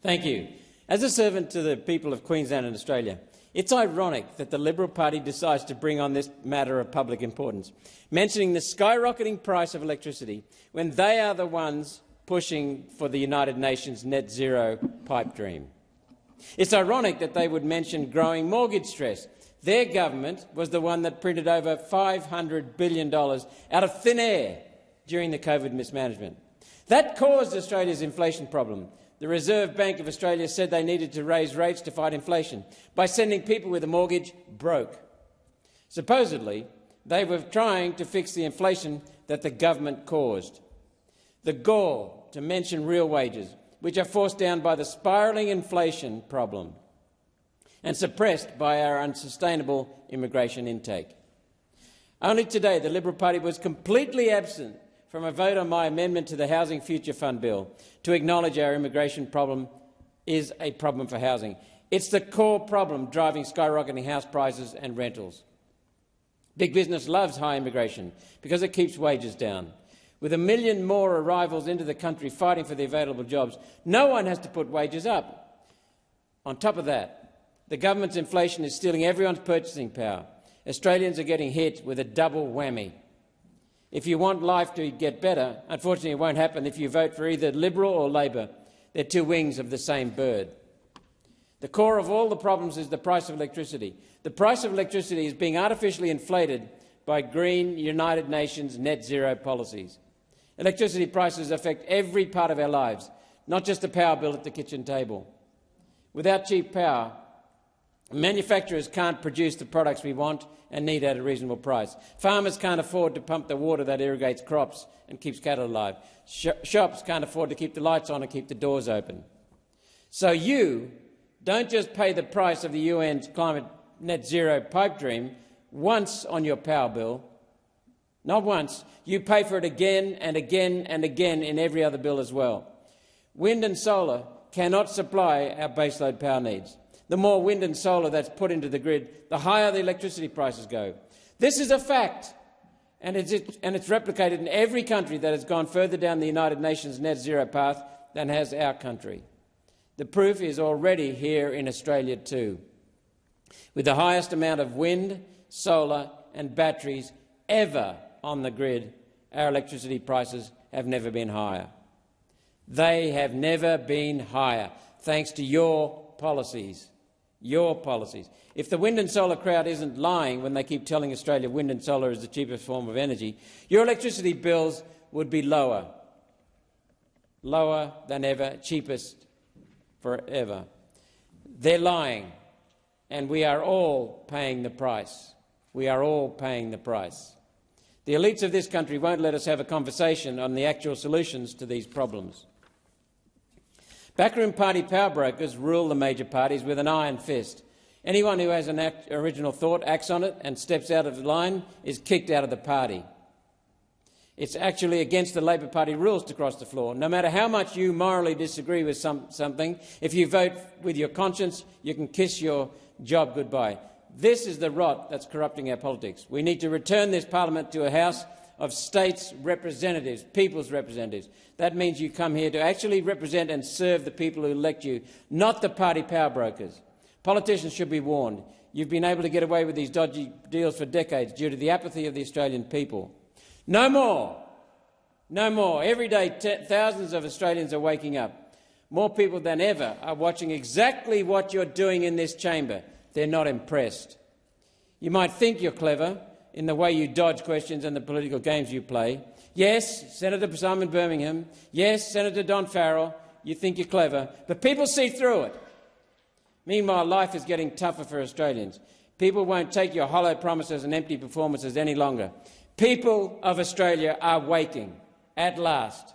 Thank you. As a servant to the people of Queensland and Australia, it's ironic that the Liberal Party decides to bring on this matter of public importance, mentioning the skyrocketing price of electricity when they are the ones pushing for the United Nations net zero pipe dream. It's ironic that they would mention growing mortgage stress. Their government was the one that printed over $500 billion out of thin air during the COVID mismanagement. That caused Australia's inflation problem. The Reserve Bank of Australia said they needed to raise rates to fight inflation by sending people with a mortgage broke. Supposedly, they were trying to fix the inflation that the government caused. The gall to mention real wages, which are forced down by the spiralling inflation problem and suppressed by our unsustainable immigration intake. Only today the Liberal Party was completely absent from a vote on my amendment to the Housing Future Fund bill to acknowledge our immigration problem is a problem for housing. It's the core problem driving skyrocketing house prices and rentals. Big business loves high immigration because it keeps wages down. With 1 million more arrivals into the country fighting for the available jobs, no one has to put wages up. On top of that, the government's inflation is stealing everyone's purchasing power. Australians are getting hit with a double whammy. If you want life to get better, unfortunately it won't happen if you vote for either Liberal or Labor. They're two wings of the same bird. The core of all the problems is the price of electricity. The price of electricity is being artificially inflated by green United Nations net zero policies. Electricity prices affect every part of our lives, not just the power bill at the kitchen table. Without cheap power, manufacturers can't produce the products we want and need at a reasonable price. Farmers can't afford to pump the water that irrigates crops and keeps cattle alive. Shops can't afford to keep the lights on and keep the doors open. So you don't just pay the price of the UN's climate net zero pipe dream once on your power bill. Not once. You pay for it again and again and again in every other bill as well. Wind and solar cannot supply our baseload power needs. The more wind and solar that's put into the grid, the higher the electricity prices go. This is a fact, and it's replicated in every country that has gone further down the United Nations net zero path than has our country. The proof is already here in Australia too. With the highest amount of wind, solar and batteries ever on the grid, our electricity prices have never been higher. They have never been higher, thanks to your policies. Your policies. If the wind and solar crowd isn't lying when they keep telling Australia wind and solar is the cheapest form of energy, your electricity bills would be lower. Lower than ever, cheapest forever. They're lying, and we are all paying the price. We are all paying the price. The elites of this country won't let us have a conversation on the actual solutions to these problems. Backroom party power brokers rule the major parties with an iron fist. Anyone who has an original thought, acts on it and steps out of the line is kicked out of the party. It's actually against the Labor Party rules to cross the floor. No matter how much you morally disagree with something, if you vote with your conscience, you can kiss your job goodbye. This is the rot that's corrupting our politics. We need to return this parliament to a house of states' representatives, people's representatives. That means you come here to actually represent and serve the people who elect you, not the party power brokers. Politicians should be warned. You've been able to get away with these dodgy deals for decades due to the apathy of the Australian people. No more. No more. Every day, thousands of Australians are waking up. More people than ever are watching exactly what you're doing in this chamber. They're not impressed. You might think you're clever in the way you dodge questions and the political games you play. Yes, Senator Simon Birmingham. Yes, Senator Don Farrell. You think you're clever, but people see through it. Meanwhile, life is getting tougher for Australians. People won't take your hollow promises and empty performances any longer. People of Australia are waking, at last.